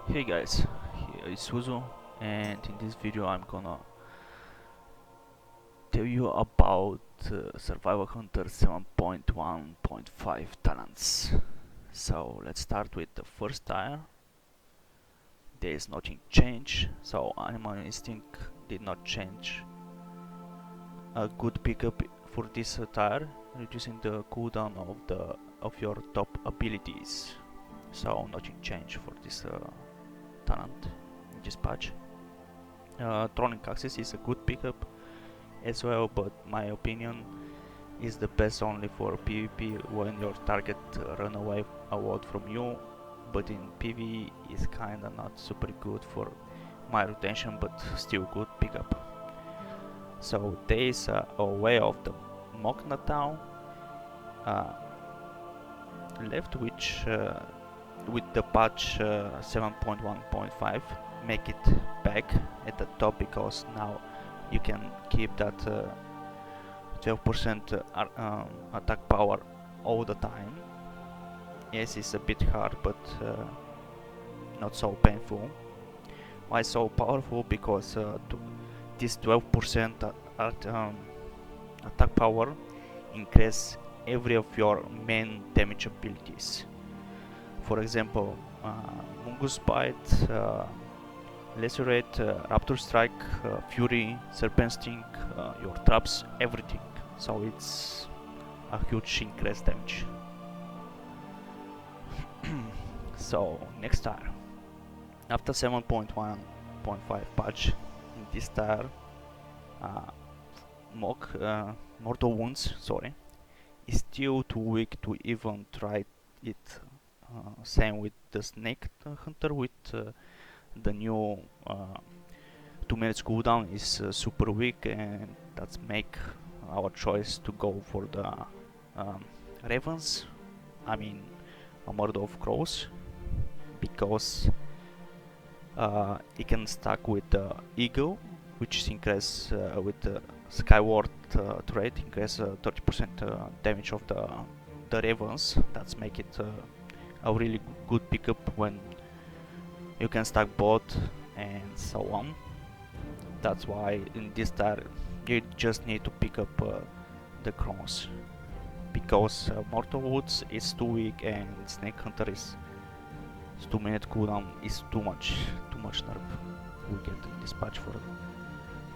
Hey guys, here is Suzu, and in this video I'm gonna tell you about Survival Hunter 7.1.5 talents. So let's start with the first tire. There is nothing changed, so Animal Instinct did not change. A good pickup for this tire, reducing the cooldown of your top abilities. So nothing changed for this talent in this patch. Trolling Axis is a good pickup as well, but my opinion is the best only for PvP when your target run away a lot from you, but in PvE is kinda not super good for my rotation, but still good pickup. So there is a way of the Mokna town left, which with the patch 7.1.5 make it back at the top, because now you can keep that 12% attack power all the time. Yes, it's a bit hard, but not so painful. Why so powerful? Because this 12% attack power increase every of your main damage abilities. For example, Mongoose Bite, Lacerate, Raptor Strike, Fury, Serpent Sting, your traps, everything. So it's a huge increase damage. So next tire. After 7.1.5 patch, in this tire, Mortal Wounds, is still too weak to even try it. Same with the Snake Hunter with the new 2 minutes cooldown is super weak, and that's make our choice to go for the Ravens, I mean a murder of crows, because it can stack with the Eagle, which is increase with the Skyward trait, increase 30% damage of the Ravens. That's make it a really good pickup when you can stack both and so on. That's why in this tire you just need to pick up the crows, because Mortal Woods is too weak and Snake Hunter is 2 minute cooldown is too much nerf we get in this patch for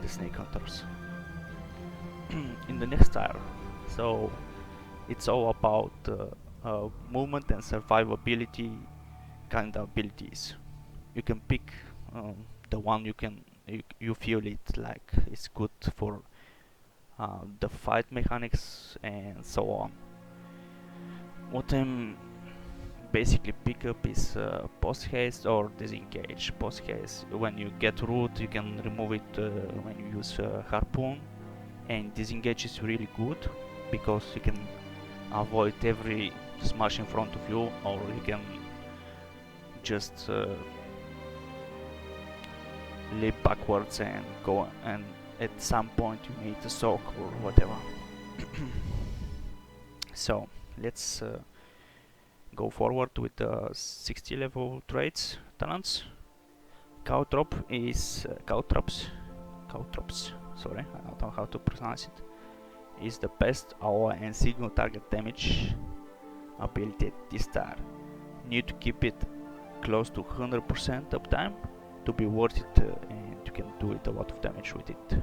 the Snake Hunters. In the next tire, so it's all about movement and survivability kind of abilities. You can pick the one you feel it like is good for the fight mechanics and so on. What I'm basically pick up is post haste or disengage. Post haste, when you get root you can remove it when you use harpoon, and disengage is really good because you can avoid every smash in front of you, or you can just leap backwards and go, and at some point you need a soak or whatever. So let's go forward with the 60 level traits talents. Caltrops, sorry, I don't know how to pronounce it, is the best AOE and single target damage ability at this tire. Need to keep it close to 100% uptime to be worth it, and you can do it a lot of damage with it.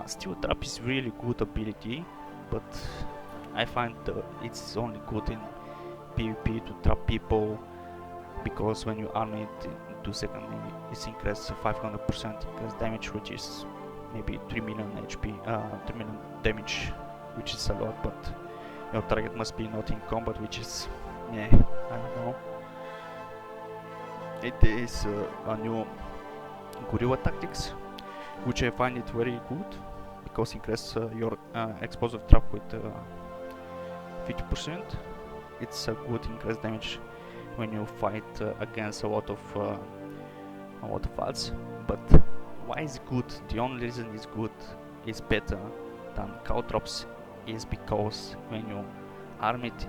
Steel Trap is really good ability, but I find it's only good in PvP to trap people, because when you arm it in 2 seconds it's increased 500% increased damage, which is maybe 3 million HP, 3 million damage, which is a lot, but your target must be not in combat, which is, yeah, I don't know. It is a new Guerrilla Tactics, which I find it very good, because increase your explosive trap with 50%. It's a good increased damage when you fight against a lot of ads. But why is good? The only reason it's good, is better than Caltrops, is because when you arm it,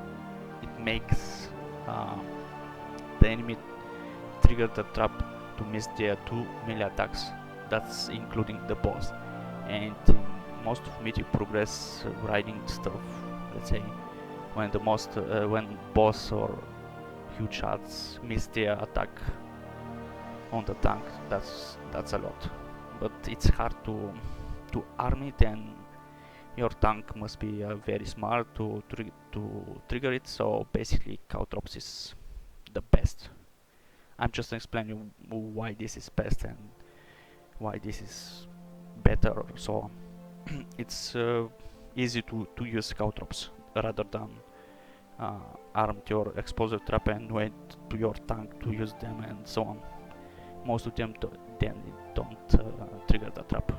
it makes the enemy trigger the trap to miss their 2 melee attacks. That's including the boss. And in most of mythic progress riding stuff, let's say, when when boss or huge shots miss their attack on the tank, that's a lot. But it's hard to arm it, and your tank must be very smart to trigger it. So basically, Caltrops is the best. I'm just explaining why this is best and why this is better. So it's easy to use Caltrops rather than arm your explosive trap and wait to your tank to use them and so on. Most of them then don't trigger the trap.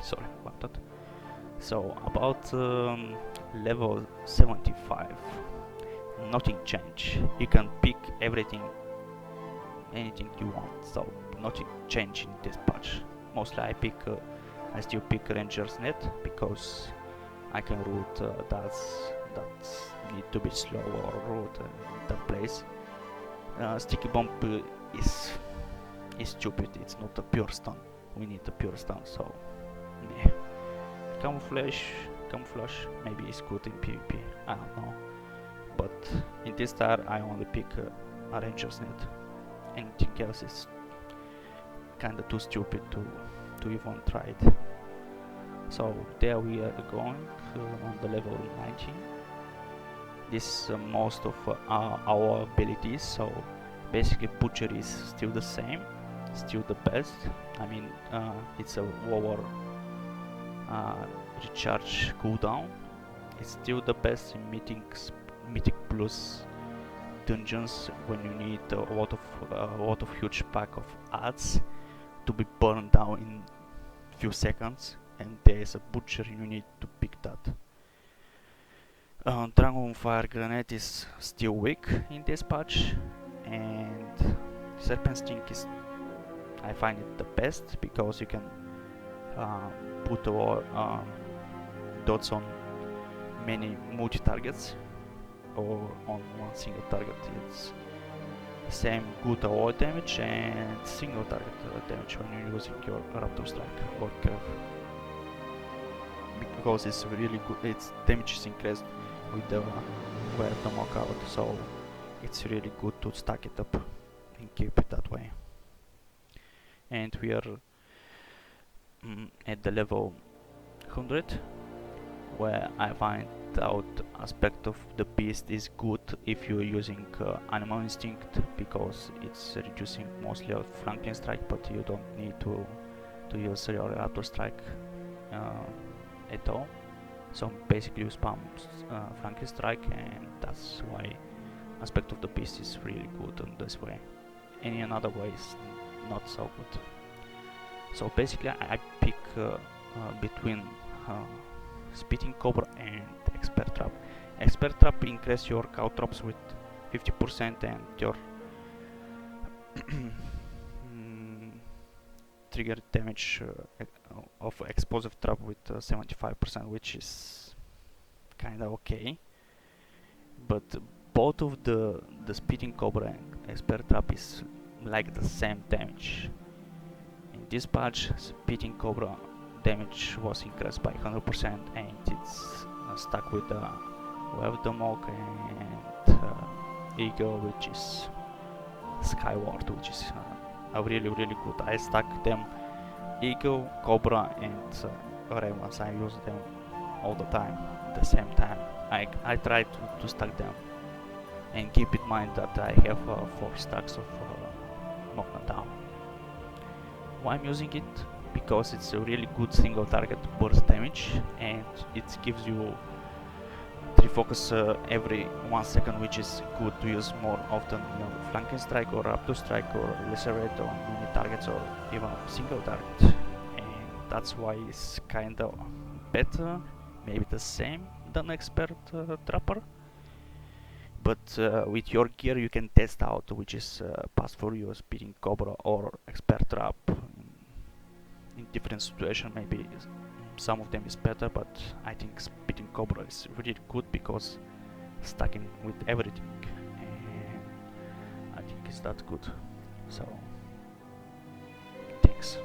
Sorry about that. So about level 75, nothing changed. You can pick anything you want. So nothing changed in this patch. Mostly I still pick Ranger's Net because I can root that need to be slow or root that place. Sticky Bomb is stupid. It's not a pure stun. We need a pure stun. So yeah. Camouflage maybe is good in PvP. I don't know. But in this star I only pick a Ranger's Net. Anything else is kinda too stupid to even try it. So there we are going on the level 19. This most of our abilities. So basically Butcher is still the same, still the best. I mean it's a lower recharge cooldown. It's still the best in Mythic Plus dungeons when you need a lot of huge pack of ads to be burned down in few seconds, and there is a Butcher, you need to pick that. Dragon Fire Grenade is still weak in this patch, and Serpent Sting is, I find it the best because you can put dots on many multi-targets or on one single target. It's same good AoE damage and single target damage when you're using your Raptor Strike or Curve, because it's really good. Its damage is increased with the knockout, so it's really good to stack it up and keep it that way. And we are at the level 100, where I find out aspect of the beast is good if you're using Animal Instinct, because it's reducing mostly your flanking strike, but you don't need to use your Raptor Strike at all. So basically you spam flanking strike, and that's why aspect of the beast is really good in this way. Any another way is not so good. So basically I pick between Spitting Cobra and Expert Trap. Expert Trap increase your Caltrops with 50% and your trigger damage of Explosive Trap with 75%, which is kinda okay. But both of the Spitting Cobra and Expert Trap is like the same damage. In this patch, Spitting Cobra damage was increased by 100%, and it's stuck with Web Damok and Eagle, which is Skyward, which is really good. I stack them Eagle, Cobra and Ravens. I use them all the time at the same time. I try to stack them, and keep in mind that I have 4 stacks of Knockdown Down. Why I'm using it? Because it's a really good single target burst damage, and it gives you 3 focus every 1 second, which is good to use more often your flanking strike or Raptor Strike or Lacerate on many targets or even single target. And that's why it's kinda better, maybe the same than Expert Trapper. But with your gear you can test out which is best for you, Spitting Cobra or Expert Trap. In different situations, maybe some of them is better, but I think Spitting Cobra is really good because stacking with everything, and I think it's that good. So thanks.